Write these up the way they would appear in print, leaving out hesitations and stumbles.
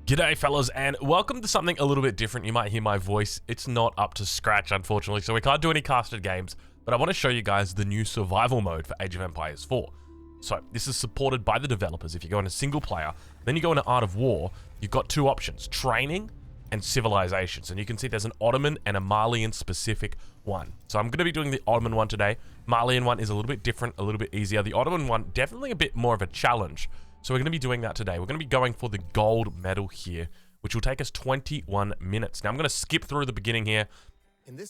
G'day fellas, and welcome to something a little bit different. You might hear my voice. It's not up to scratch, unfortunately, so we can't do any casted games, but I want to show you guys the new survival mode for Age of Empires 4. So, this is supported by the developers. If you go into single player, then you go into Art of War, you've got two options, training and civilizations. And you can see there's an Ottoman and a Malian specific one. So I'm going to be doing the Ottoman one today. Malian one is a little bit different, a little bit easier. The Ottoman one, definitely a bit more of a challenge. So we're going to be doing that today. We're going to be going for the gold medal here, which will take us 21 minutes. Now I'm going to skip through the beginning here.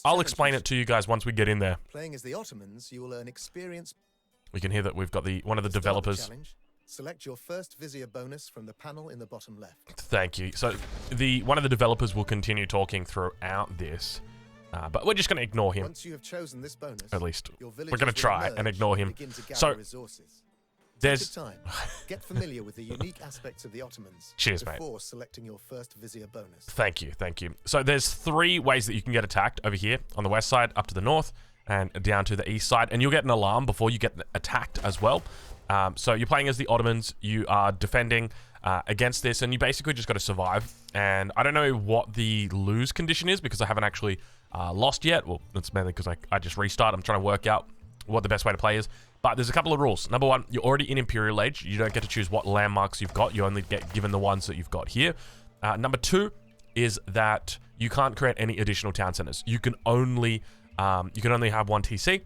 I'll explain it to you guys once we get in there. Playing as the Ottomans, you will earn experience. We can hear that we've got one of the developers. Select your first vizier bonus from the panel in the bottom left. Thank you. So one of the developers will continue talking throughout this, but we're just going to ignore him. Once you have chosen this bonus, at least we're going to try and ignore him. So there's time. Get familiar with the unique aspects of the Ottomans. Cheers, mate. Before selecting your first vizier bonus. Thank you, thank you. So there's three ways that you can get attacked over here on the west side, up to the north, and down to the east side, and you'll get an alarm before you get attacked as well. So you're playing as the Ottomans, you are defending against this, and you basically just got to survive. And I don't know what the lose condition is because I haven't actually lost yet. Well, that's mainly because I just restart. I'm trying to work out what the best way to play is. But there's a couple of rules. Number one, you're already in Imperial Age. You don't get to choose what landmarks you've got. You only get given the ones that you've got here. Number two is that you can't create any additional town centers. You can only have one TC.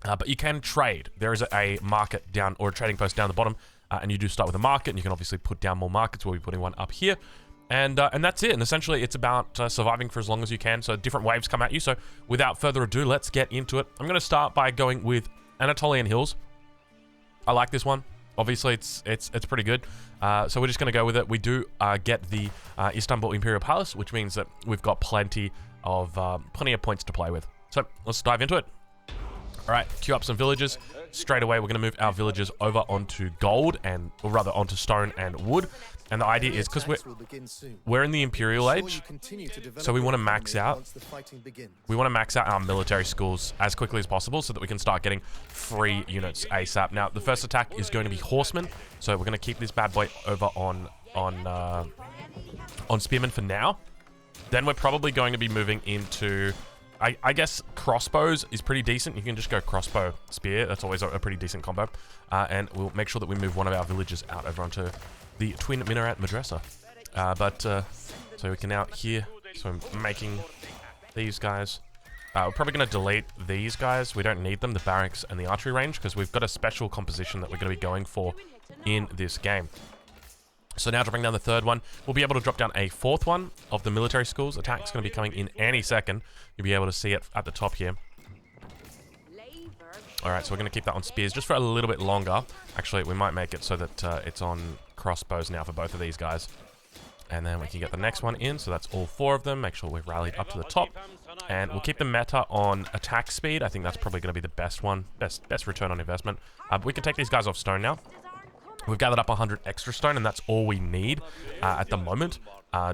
But you can trade. There is a market down, or a trading post down the bottom, and you do start with a market, and you can obviously put down more markets. We'll be putting one up here, and that's it. And essentially, it's about surviving for as long as you can. So different waves come at you. So without further ado, let's get into it. I'm going to start by going with Anatolian Hills. I like this one. Obviously, it's pretty good. So we're just going to go with it. We do get the Istanbul Imperial Palace, which means that we've got plenty of points to play with. So let's dive into it. All right, queue up some villagers. Straight away, we're going to move our villagers over onto gold, or rather onto stone and wood. And the idea is, because we're in the Imperial Age, so we want to max out. We want to max out our military schools as quickly as possible so that we can start getting free units ASAP. Now, the first attack is going to be horsemen, so we're going to keep this bad boy over on spearmen for now. Then we're probably going to be moving into, I guess crossbows is pretty decent. You can just go crossbow spear. That's always a pretty decent combo. And we'll make sure that we move one of our villagers out over onto the Twin Minaret Madrasa. So we can out here. So I'm making these guys. We're probably going to delete these guys. We don't need them, the barracks and the archery range, because we've got a special composition that we're going to be going for in this game. So now dropping down the third one, we'll be able to drop down a fourth one of the military schools. Attack's going to be coming in any second. You'll be able to see it at the top here. Alright, so we're going to keep that on spears just for a little bit longer. Actually, we might make it so that it's on crossbows now for both of these guys. And then we can get the next one in, so that's all four of them. Make sure we've rallied up to the top. And we'll keep the meta on attack speed. I think that's probably going to be the best one. Best return on investment. But we can take these guys off stone now. We've gathered up 100 extra stone, and that's all we need at the moment.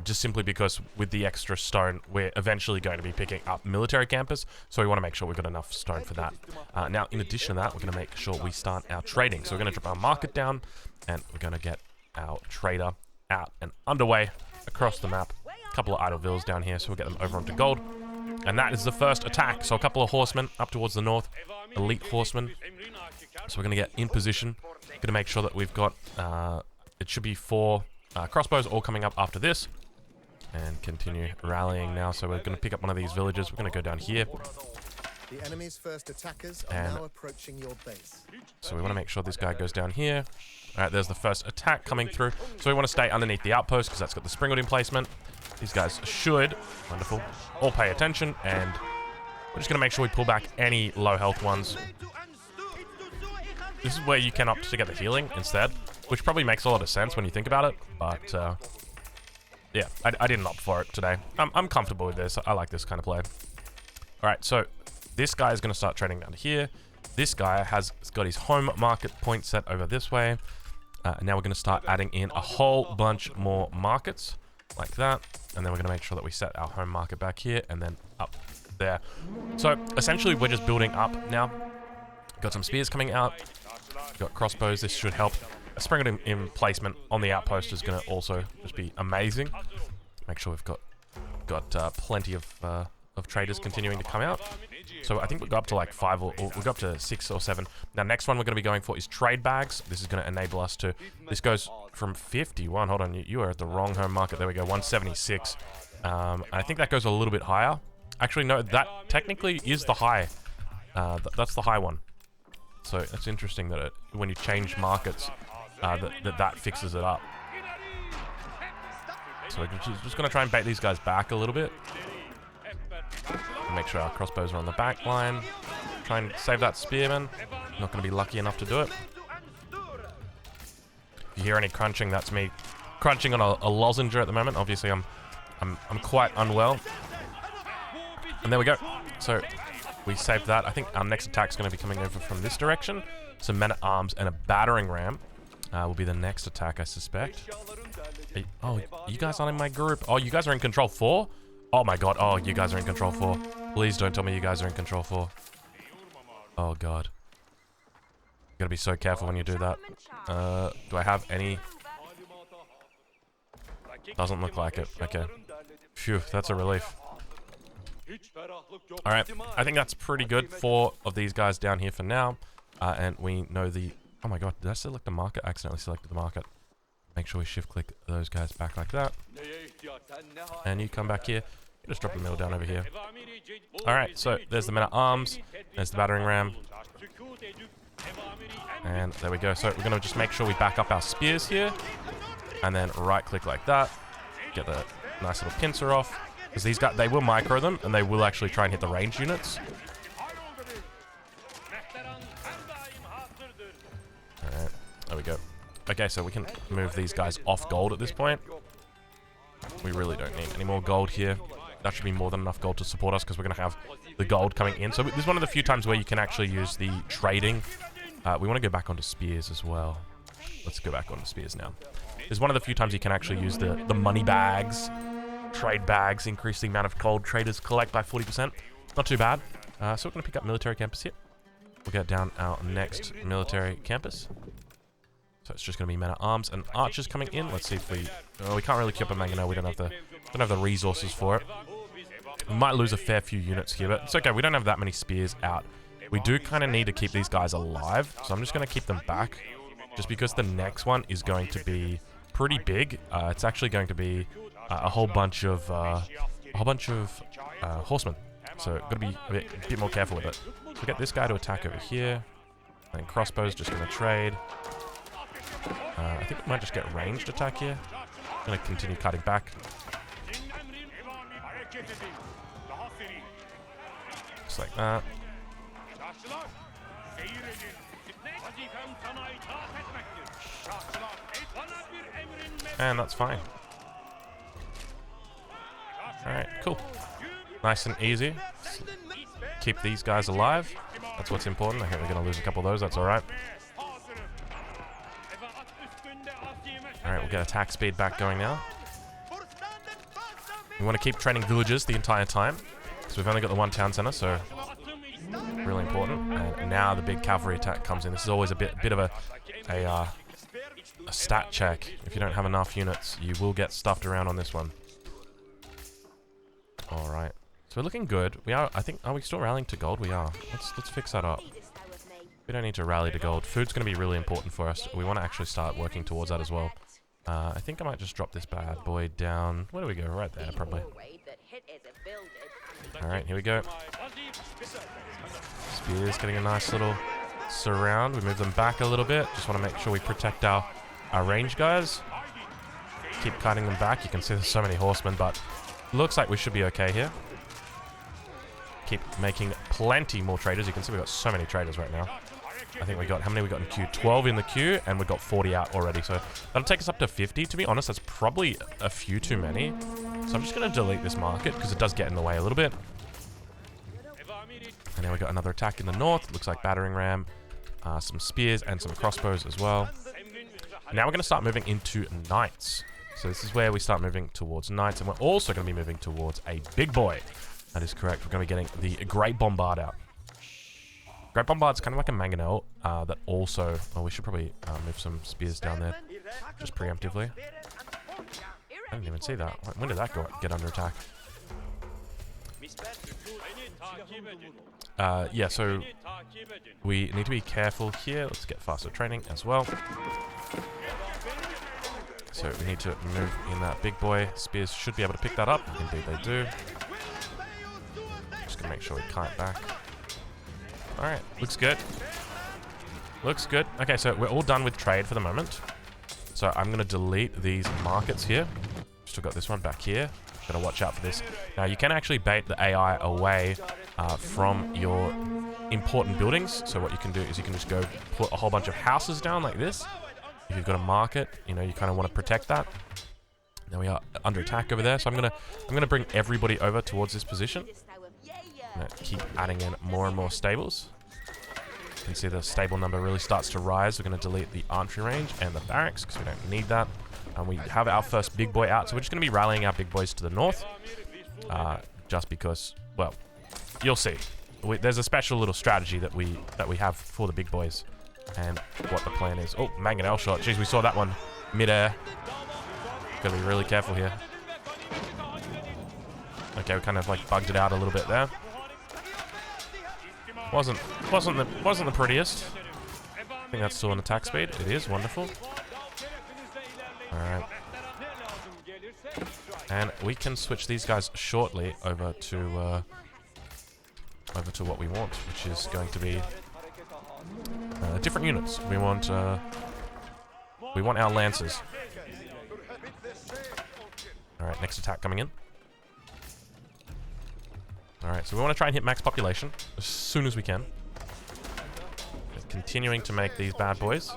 Just simply because with the extra stone, we're eventually going to be picking up military campus, so we want to make sure we've got enough stone for that. Now, in addition to that, we're going to make sure we start our trading. So we're going to drop our market down, and we're going to get our trader out and underway across the map. A couple of idle villas down here, so we'll get them over onto gold. And that is the first attack. So a couple of horsemen up towards the north, elite horsemen. So we're going to get in position. Going to make sure that we've got, it should be 4 crossbows all coming up after this. And continue rallying now. So we're going to pick up one of these villages. We're going to go down here. The enemy's first attackers are now approaching your base. So we want to make sure this guy goes down here. All right, there's the first attack coming through. So we want to stay underneath the outpost because that's got the springwood emplacement. These guys should, wonderful, all pay attention. And we're just going to make sure we pull back any low health ones. This is where you can opt to get the healing instead, which probably makes a lot of sense when you think about it. But yeah, I didn't opt for it today. I'm comfortable with this. I like this kind of play. All right, so this guy is going to start trading down here. This guy has got his home market point set over this way. And now we're going to start adding in a whole bunch more markets like that. And then we're going to make sure that we set our home market back here and then up there. So essentially, we're just building up now. Got some spears coming out. Got crossbows. This should help a spring in placement on the outpost is going to also just be amazing. Make sure we've got plenty of traders continuing to come out. So I think we'll go up to like 5 or we'll go up to 6 or 7. Now, next one we're going to be going for is trade bags. This is going to enable us to... This goes from 51. Hold on, you are at the wrong home market. There we go, 176. I think that goes a little bit higher. Actually, no, that technically is the high. That's the high one. So it's interesting that when you change markets, that fixes it up. So we're just going to try and bait these guys back a little bit. Make sure our crossbows are on the back line. Try and save that spearman. Not going to be lucky enough to do it. If you hear any crunching, that's me crunching on a lozenge at the moment. Obviously, I'm quite unwell. And there we go. So we saved that. I think our next attack is going to be coming over from this direction. Some men-at-arms and a battering ram will be the next attack, I suspect. Oh, you guys aren't in my group. Oh, you guys are in Control 4? Oh my god. Oh, you guys are in Control 4. Please don't tell me you guys are in Control 4. Oh god. You gotta be so careful when you do that. Do I have any? Doesn't look like it. Okay. Phew, that's a relief. Alright, I think that's pretty good. 4 of these guys down here for now. And we know the... Oh my god, did I select the market? I accidentally selected the market. Make sure we shift-click those guys back like that. And you come back here. You just drop the mill down over here. Alright, so there's the men-at-arms. There's the battering ram. And there we go. So we're going to just make sure we back up our spears here. And then right-click like that. Get the nice little pincer off. Because these guys, they will micro them, and they will actually try and hit the range units. Alright, there we go. Okay, so we can move these guys off gold at this point. We really don't need any more gold here. That should be more than enough gold to support us because we're going to have the gold coming in. So this is one of the few times where you can actually use the trading. We want to go back onto spears as well. Let's go back onto spears now. This is one of the few times you can actually use the money bags, trade bags, increase the amount of gold traders collect by 40%. Not too bad. So we're going to pick up military campus here. We'll get down our next military campus. So it's just going to be men-at-arms and archers coming in. Let's see if we... Oh, we can't really keep a mangonel. We don't have the resources for it. We might lose a fair few units here, but it's okay. We don't have that many spears out. We do kind of need to keep these guys alive, so I'm just going to keep them back, just because the next one is going to be pretty big. It's actually going to be a whole bunch of horsemen. So got to be a bit more careful with it. So we get this guy to attack over here, and crossbows just going to trade. I think we might just get ranged attack here. I'm going to continue cutting back. Just like that. And that's fine. Alright, cool. Nice and easy. Keep these guys alive. That's what's important. I think we're going to lose a couple of those. That's alright. Alright, we'll get attack speed back going now. We want to keep training villagers the entire time, because we've only got the one town center, so really important. And now the big cavalry attack comes in. This is always a bit of a stat check. If you don't have enough units, you will get stuffed around on this one. Alright. So we're looking good. We are, I think, are we still rallying to gold? We are. Let's fix that up. We don't need to rally to gold. Food's going to be really important for us. We want to actually start working towards that as well. I think I might just drop this bad boy down. Where do we go? Right there, probably. Alright, here we go. Spears getting a nice little surround. We move them back a little bit. Just want to make sure we protect our range guys. Keep cutting them back. You can see there's so many horsemen, but looks like we should be okay here. Keep making plenty more traders. You can see we've got so many traders right now. I think we got, how many we got in queue? 12 in the queue, and we got 40 out already. So that'll take us up to 50. To be honest, that's probably a few too many. So I'm just going to delete this market because it does get in the way a little bit. And now we got another attack in the north. Looks like battering ram, some spears, and some crossbows as well. Now we're going to start moving into knights. So this is where we start moving towards knights, and we're also going to be moving towards a big boy. That is correct. We're going to be getting the Great Bombard out. Great Bombard's kind of like a mangonel that also... Oh, we should probably move some spears down there just preemptively. I didn't even see that. When did that get under attack? Yeah, so we need to be careful here. Let's get faster training as well. So we need to move in that big boy. Spears should be able to pick that up. Indeed they do. Just gonna make sure we kite back. Alright, looks good. Looks good. Okay, so we're all done with trade for the moment. So I'm gonna delete these markets here. Still got this one back here. Gotta watch out for this. Now you can actually bait the AI away from your important buildings. So what you can do is you can just go put a whole bunch of houses down like this. If you've got a market, you know, you kind of want to protect that. Now we are under attack over there, so I'm gonna bring everybody over towards this position. I'm gonna keep adding in more and more stables. You can see the stable number really starts to rise. We're gonna delete the archery range and the barracks because we don't need that. And we have our first big boy out, so we're just gonna be rallying our big boys to the north, just because, well, you'll see. There's a special little strategy that we have for the big boys, and what the plan is. Oh, mangonel shot. Jeez, we saw that one mid-air. Gotta be really careful here. Okay, we kind of like bugged it out a little bit there. Wasn't the prettiest. I think that's still an attack speed. It is wonderful. All right. And we can switch these guys shortly over to what we want, which is going to be different units. We want our lancers. All right, next attack coming in. All right, so we want to try and hit max population as soon as we can. Just continuing to make these bad boys.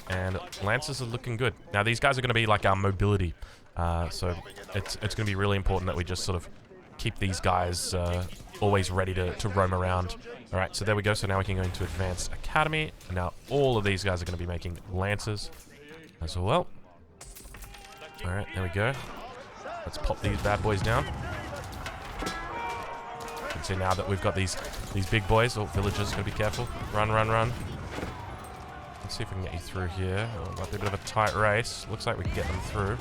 And lancers are looking good. Now these guys are going to be like our mobility. So it's going to be really important that we just sort of keep these guys always ready to roam around. All right, so there we go. So now we can go into Advanced Academy. And now all of these guys are going to be making lancers as well. All right, there we go. Let's pop these bad boys down. You can see now that we've got these big boys. Oh, villagers, gotta be careful. Run, run, run. Let's see if we can get you through here. Oh, might be a bit of a tight race. Looks like we can get them through.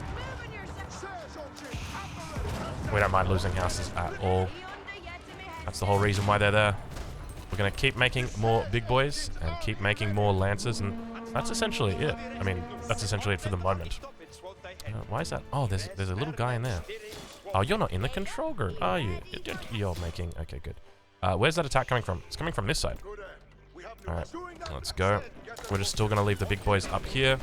We don't mind losing houses at all. That's the whole reason why they're there. We're gonna keep making more big boys and keep making more lancers, and that's essentially it. I mean, that's essentially it for the moment. Why is that? Oh, there's a little guy in there. Oh, you're not in the control group, are you? You're making... Okay, good. Where's that attack coming from? It's coming from this side. Alright, let's go. We're just still going to leave the big boys up here.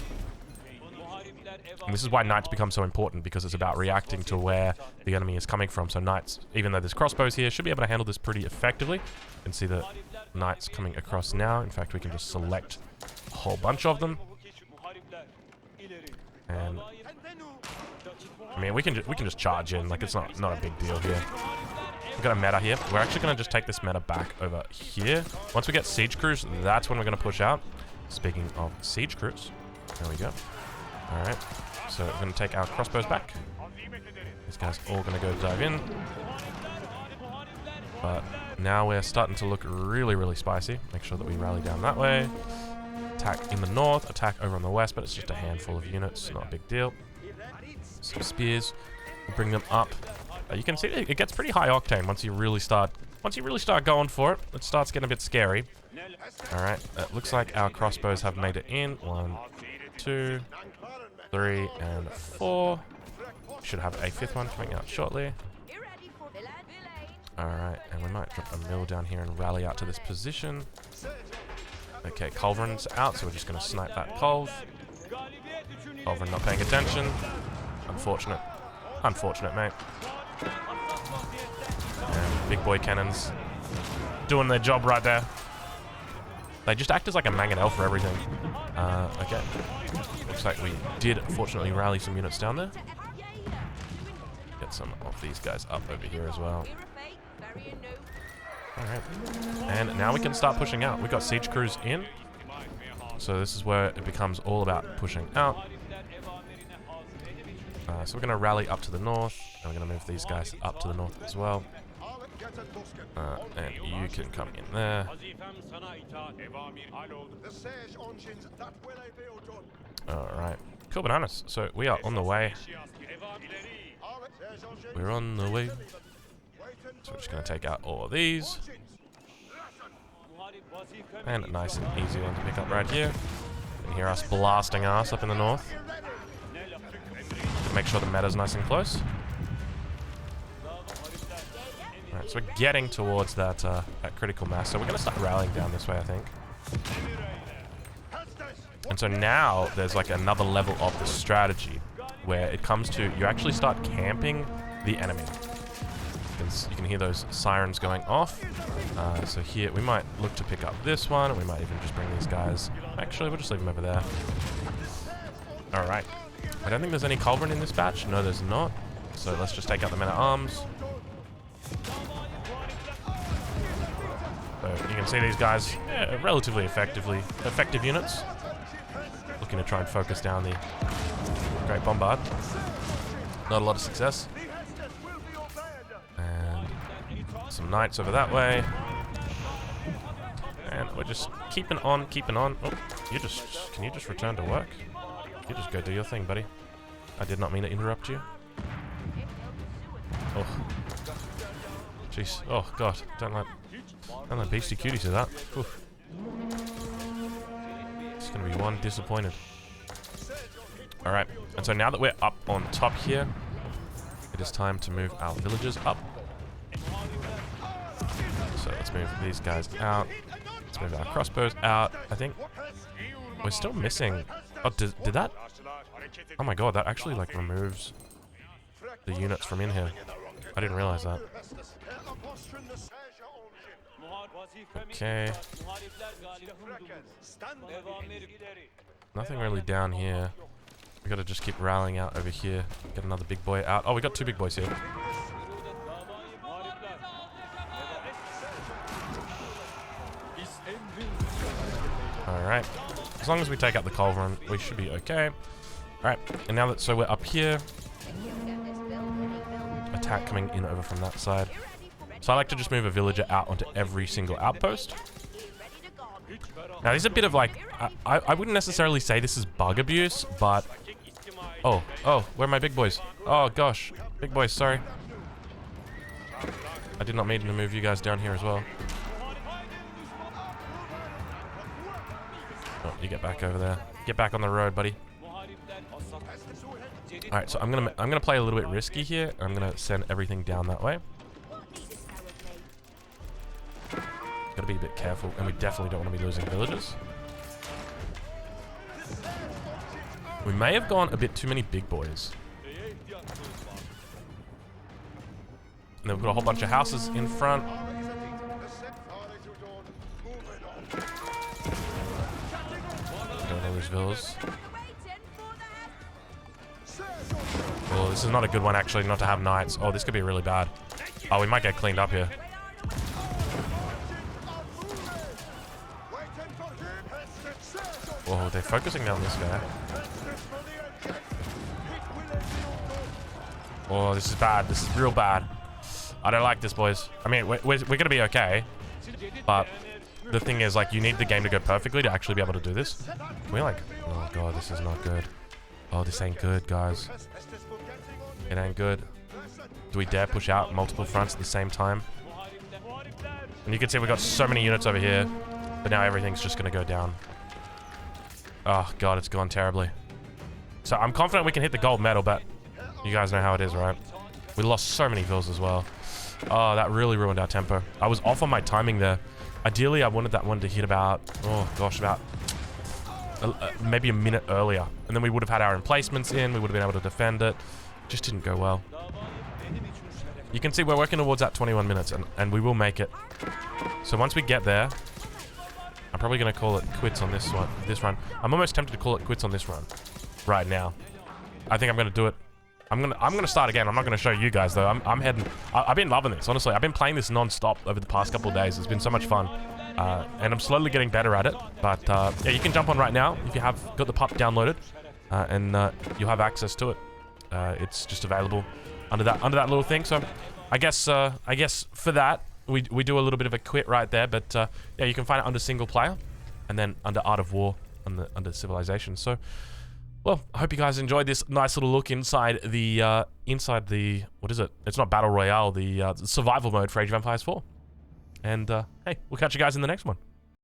And this is why knights become so important, because it's about reacting to where the enemy is coming from. So knights, even though there's crossbows here, should be able to handle this pretty effectively. You can see the knights coming across now. In fact, we can just select a whole bunch of them. And... I mean, we can just charge in, like it's not a big deal here. We've got a meta here. We're actually going to just take this meta back over here. Once we get siege crews, that's when we're going to push out. Speaking of siege crews, there we go. All right, so we're going to take our crossbows back. These guys all going to go dive in. But now we're starting to look really, really spicy. Make sure that we rally down that way. Attack in the north, attack over on the west, but it's just a handful of units, not a big deal. Some spears, we'll bring them up. You can see it gets pretty high octane once you really start going for it. It starts getting a bit scary. All right, it looks like our crossbows have made it in. 1, 2, 3, and 4. Should have a 5th one coming out shortly. All right, and we might drop a mill down here and rally out to this position. Okay, Culverin's out, so we're just going to snipe that Culve. Culverin not paying attention. Unfortunate. Unfortunate, mate. And big boy cannons doing their job right there. They just act as like a mangonel for everything. Okay. Looks like we did, fortunately, rally some units down there. Get some of these guys up over here as well. Alright. And now we can start pushing out. We've got siege crews in. So this is where it becomes all about pushing out. So we're going to rally up to the north, and we're going to move these guys up to the north as well. And you can come in there. Alright. Cool bananas. So we are on the way. We're on the way. So we're just going to take out all of these. And a nice and easy one to pick up right here. You can hear us blasting ass up in the north. Make sure the meta's nice and close. Alright, so we're getting towards that, that critical mass. So we're going to start rallying down this way, I think. And so now there's like another level of the strategy where it comes to you actually start camping the enemy. You can hear those sirens going off. So here we might look to pick up this one, and we might even just bring these guys. Actually, we'll just leave them over there. Alright. I don't think there's any culverin in this batch. No, there's not. So let's just take out the men-at-arms. So you can see these guys, yeah, relatively effective units. Looking to try and focus down the Great Bombard. Not a lot of success. And some knights over that way. And we're just keeping on. Oh, can you just return to work? You just go do your thing, buddy. I did not mean to interrupt you. Oh. Jeez. Oh, God. Don't let beastie cuties do that. Oof. It's going to be one disappointed. Alright. And so now that we're up on top here, it is time to move our villagers up. So let's move these guys out. Let's move our crossbows out. I think we're still missing... Oh, did that... Oh my god, that actually like removes the units from in here. I didn't realize that. Okay. Nothing really down here. We gotta just keep rallying out over here. Get another big boy out. Oh, we got two big boys here. Alright. As long as we take out the culverin, we should be okay. Alright, and now that, so we're up here. Attack coming in over from that side. So I like to just move a villager out onto every single outpost. Now this is a bit of like, I wouldn't necessarily say this is bug abuse, but... Oh, where are my big boys? Oh gosh, big boys, sorry. I did not mean to move you guys down here as well. Oh, you get back over there. Get back on the road, buddy. Alright, so I'm gonna play a little bit risky here. I'm gonna send everything down that way. Gotta be a bit careful, and we definitely don't want to be losing villagers. We may have gone a bit too many big boys. And then we've got a whole bunch of houses in front. Don't know these villas. Oh, this is not a good one, actually, not to have knights. Oh, this could be really bad. Oh, we might get cleaned up here. Oh, they're focusing down this guy. Oh, this is bad. This is real bad. I don't like this, boys. I mean, we're going to be okay. But the thing is, like, you need the game to go perfectly to actually be able to do this. We're like, oh, God, this is not good. Oh, this ain't good, guys. It ain't good. Do we dare push out multiple fronts at the same time? And you can see we've got so many units over here. But now everything's just going to go down. Oh, God, it's gone terribly. So I'm confident we can hit the gold medal, but you guys know how it is, right? We lost so many vills as well. Oh, that really ruined our tempo. I was off on my timing there. Ideally, I wanted that one to hit about, oh, gosh, about maybe a minute earlier. And then we would have had our emplacements in. We would have been able to defend it. Just didn't go well. You can see we're working towards that 21 minutes, and we will make it. So once we get there, I'm probably going to call it quits on this run. I'm almost tempted to call it quits on this run right now. I think I'm going to do it. I'm gonna start again. I'm not going to show you guys, though. I'm heading... I've been loving this, honestly. I've been playing this non-stop over the past couple of days. It's been so much fun. And I'm slowly getting better at it. But, yeah, you can jump on right now if you have got the pup downloaded. And you'll have access to it. It's just available under that little thing. So, I guess for that, we do a little bit of a quit right there, but yeah, you can find it under single player, and then under Art of War, under Civilization. So, well, I hope you guys enjoyed this nice little look inside the what is it? It's not Battle Royale, the survival mode for Age of Empires 4. And hey, we'll catch you guys in the next one.